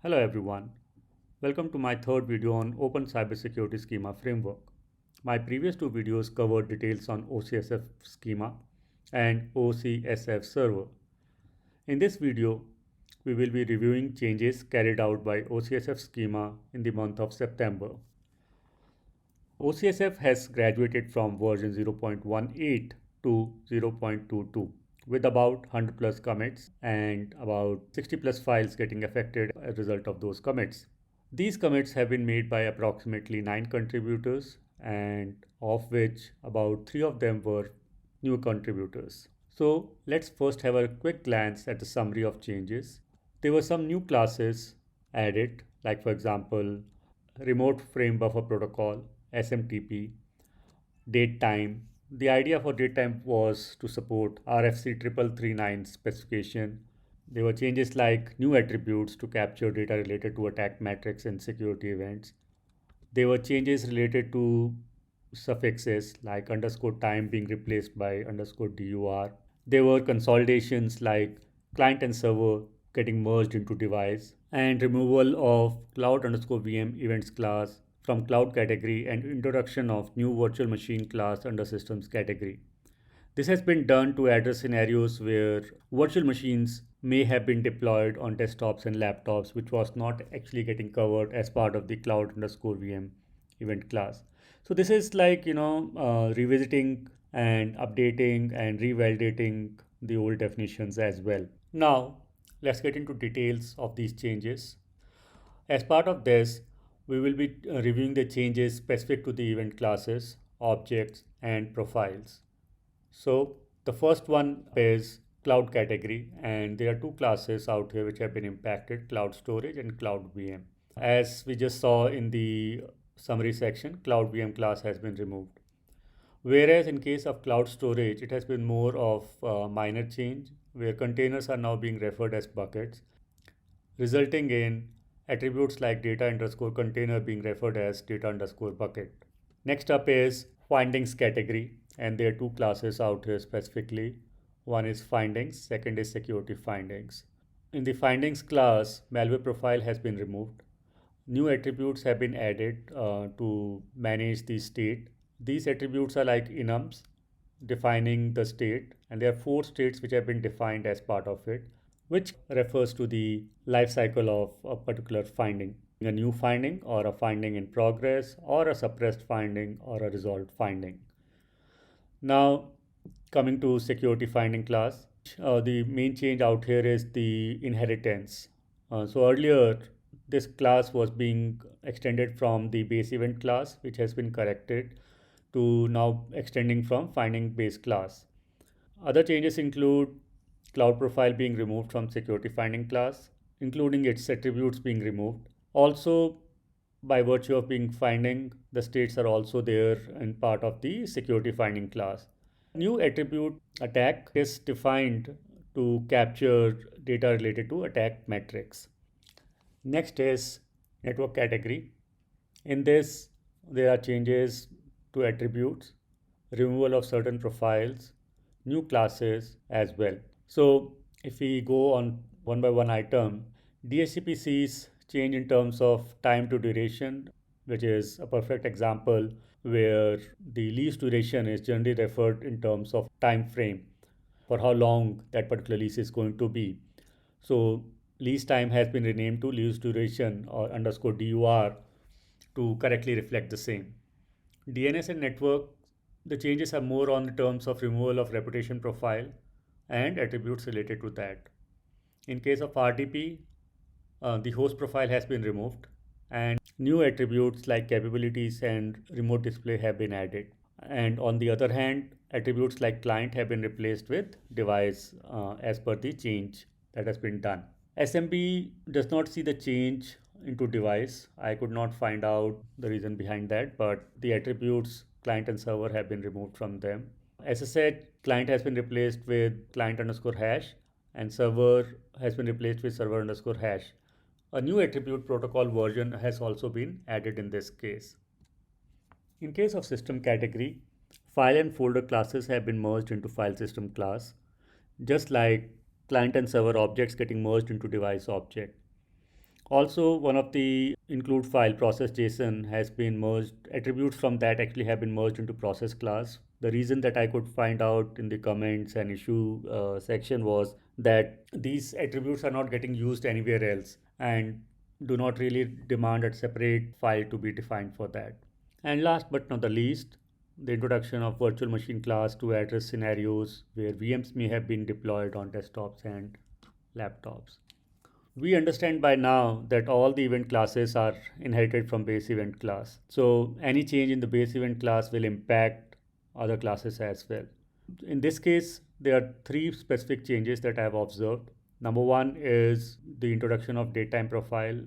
Hello everyone, welcome to my third video on Open CyberSecurity Schema Framework. My previous two videos covered details on OCSF Schema and OCSF Server. In this video, we will be reviewing changes carried out by OCSF Schema in the month of September. OCSF has graduated from version 0.18 to 0.22 with about 100 plus commits and about 60 plus files getting affected as a result of those commits. These commits have been made by approximately 9 contributors, and of which about 3 of them were new contributors. So let's first have a quick glance at the summary of changes. There were some new classes added, like for example, Remote Frame Buffer Protocol, SMTP, date time. The idea for date time was to support RFC 3339 specification. There were changes like new attributes to capture data related to attack metrics and security events. There were changes related to suffixes like underscore time being replaced by underscore DUR. There were consolidations like client and server getting merged into device and removal of cloud underscore VM events class from cloud category and introduction of new virtual machine class under systems category. This has been done to address scenarios where virtual machines may have been deployed on desktops and laptops, which was not actually getting covered as part of the cloud underscore VM event class. So this is like, revisiting and updating and revalidating the old definitions as well. Now, let's get into details of these changes. As part of this, we will be reviewing the changes specific to the event classes, objects, and profiles. So the first one is cloud category, and there are two classes out here which have been impacted: cloud storage and cloud VM. As we just saw in the summary section, cloud VM class has been removed. Whereas in case of cloud storage, it has been more of a minor change where containers are now being referred as buckets, resulting in attributes like data underscore container being referred as data underscore bucket. Next up is findings category, and there are two classes out here specifically. One is findings, second is security findings. In the findings class, malware profile has been removed. New attributes have been added to manage the state. These attributes are like enums defining the state, and there are 4 states which have been defined as part of it, which refers to the life cycle of a particular finding: a new finding or a finding in progress or a suppressed finding or a resolved finding. Now, coming to security finding class, the main change out here is the inheritance. So earlier, this class was being extended from the base event class, which has been corrected to now extending from finding base class. Other changes include cloud profile being removed from security finding class, including its attributes being removed. Also, by virtue of being finding, the states are also there in part of the security finding class. New attribute attack is defined to capture data related to attack metrics. Next is network category. In this, there are changes to attributes, removal of certain profiles, new classes as well. So if we go on one by one item, DHCP sees change in terms of time to duration, which is a perfect example where the lease duration is generally referred in terms of time frame for how long that particular lease is going to be. So lease time has been renamed to lease duration or underscore DUR to correctly reflect the same. DNS and network, the changes are more on the terms of removal of reputation profile and attributes related to that. In case of RDP, the host profile has been removed and new attributes like capabilities and remote display have been added. And on the other hand, attributes like client have been replaced with device as per the change that has been done. SMB does not see the change into device. I could not find out the reason behind that, but the attributes client and server have been removed from them. As I said, client has been replaced with client underscore hash and server has been replaced with server underscore hash. A new attribute protocol version has also been added in this case. In case of system category, file and folder classes have been merged into file system class, just like client and server objects getting merged into device object. Also, one of the include file process JSON has been merged. Attributes from that actually have been merged into process class. The reason that I could find out in the comments and issue section was that these attributes are not getting used anywhere else and do not really demand a separate file to be defined for that. And last but not the least, the introduction of virtual machine class to address scenarios where VMs may have been deployed on desktops and laptops. We understand by now that all the event classes are inherited from base event class. So any change in the base event class will impact other classes as well. In this case, there are three specific changes that I have observed. Number one is the introduction of datetime profile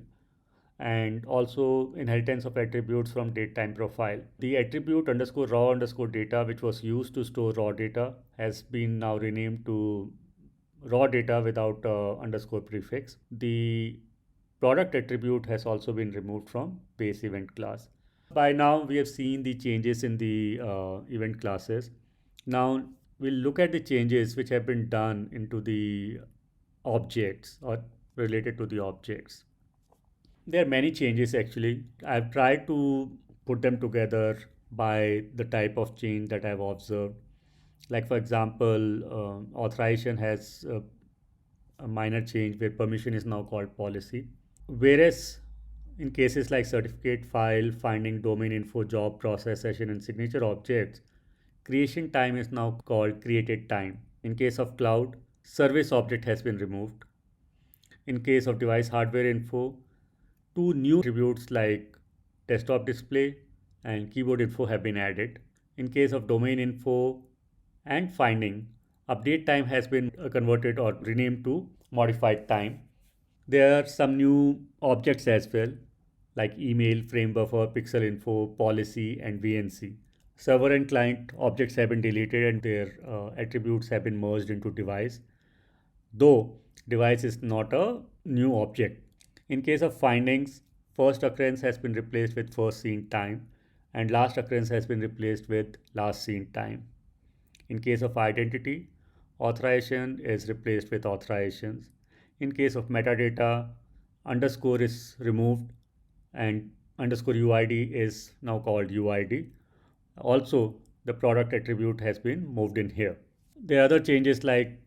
and also inheritance of attributes from datetime profile. The attribute underscore raw underscore data, which was used to store raw data, has been now renamed to raw data without underscore prefix. The product attribute has also been removed from base event class. By now, we have seen the changes in the event classes. Now, we'll look at the changes which have been done into the objects or related to the objects. There are many changes actually. I've tried to put them together by the type of change that I've observed. Like, for example, authorization has a minor change where permission is now called policy. Whereas in cases like certificate file, finding domain info, job process, session, and signature objects, creation time is now called created time. In case of cloud, service object has been removed. In case of device hardware info, two new attributes like desktop display and keyboard info have been added. In case of domain info and finding, update time has been converted or renamed to modified time. There are some new objects as well, like email, frame buffer, pixel info, policy, and VNC. Server and client objects have been deleted and their attributes have been merged into device, though device is not a new object. In case of findings, first occurrence has been replaced with first seen time, and last occurrence has been replaced with last seen time. In case of identity, authorization is replaced with authorizations. In case of metadata, underscore is removed and underscore UID is now called UID. Also, the product attribute has been moved in here. There are other changes like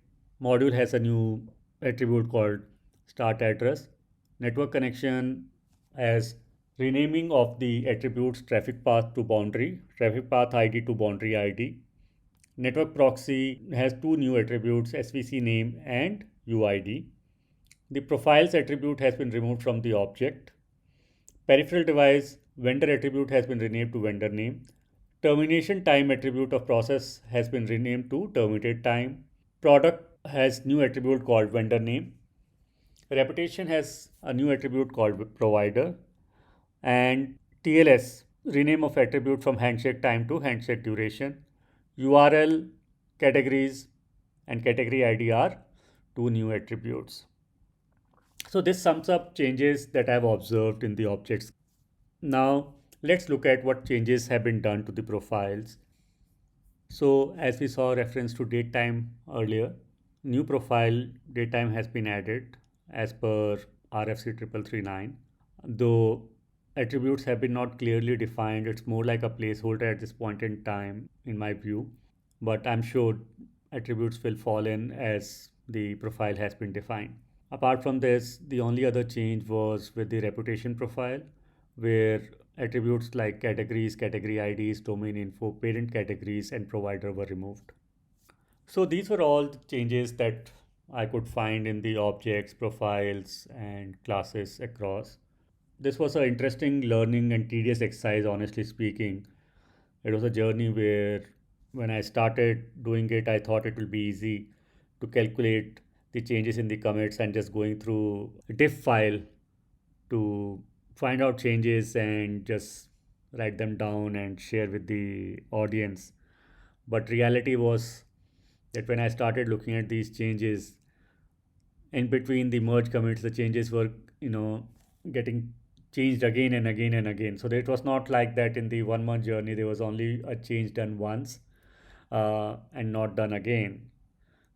module has a new attribute called start address. Network connection has renaming of the attributes traffic path to boundary, traffic path ID to boundary ID. Network proxy has two new attributes, SVC name and UID. The profiles attribute has been removed from the object. Peripheral device vendor attribute has been renamed to vendor name. Termination time attribute of process has been renamed to terminated time. Product has new attribute called vendor name. Reputation has a new attribute called provider. And TLS, rename of attribute from handshake time to handshake duration. URL, categories, and category ID are two new attributes. So this sums up changes that I've observed in the objects. Now let's look at what changes have been done to the profiles. So as we saw reference to date time earlier, new profile date time has been added as per RFC 3339. Though attributes have been not clearly defined, it's more like a placeholder at this point in time in my view, but I'm sure attributes will fall in as the profile has been defined. Apart from this, the only other change was with the reputation profile, where attributes like categories, category IDs, domain info, parent categories, and provider were removed. So these were all the changes that I could find in the objects, profiles, and classes across. This was an interesting learning and tedious exercise, honestly speaking. It was a journey where, when I started doing it, I thought it would be easy to calculate the changes in the commits and just going through a diff file to find out changes and just write them down and share with the audience. But reality was that when I started looking at these changes, in between the merge commits, the changes were, getting changed again and again and again. So it was not like that in the 1 month journey, there was only a change done once and not done again.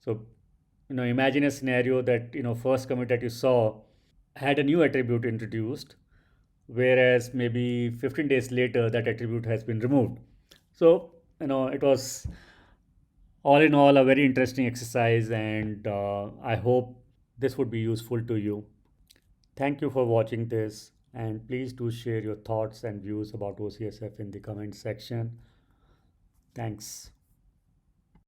So, imagine a scenario that, first commit that you saw had a new attribute introduced, whereas maybe 15 days later that attribute has been removed. So, it was all in all a very interesting exercise, and I hope this would be useful to you. Thank you for watching this, and please do share your thoughts and views about OCSF in the comment section. Thanks.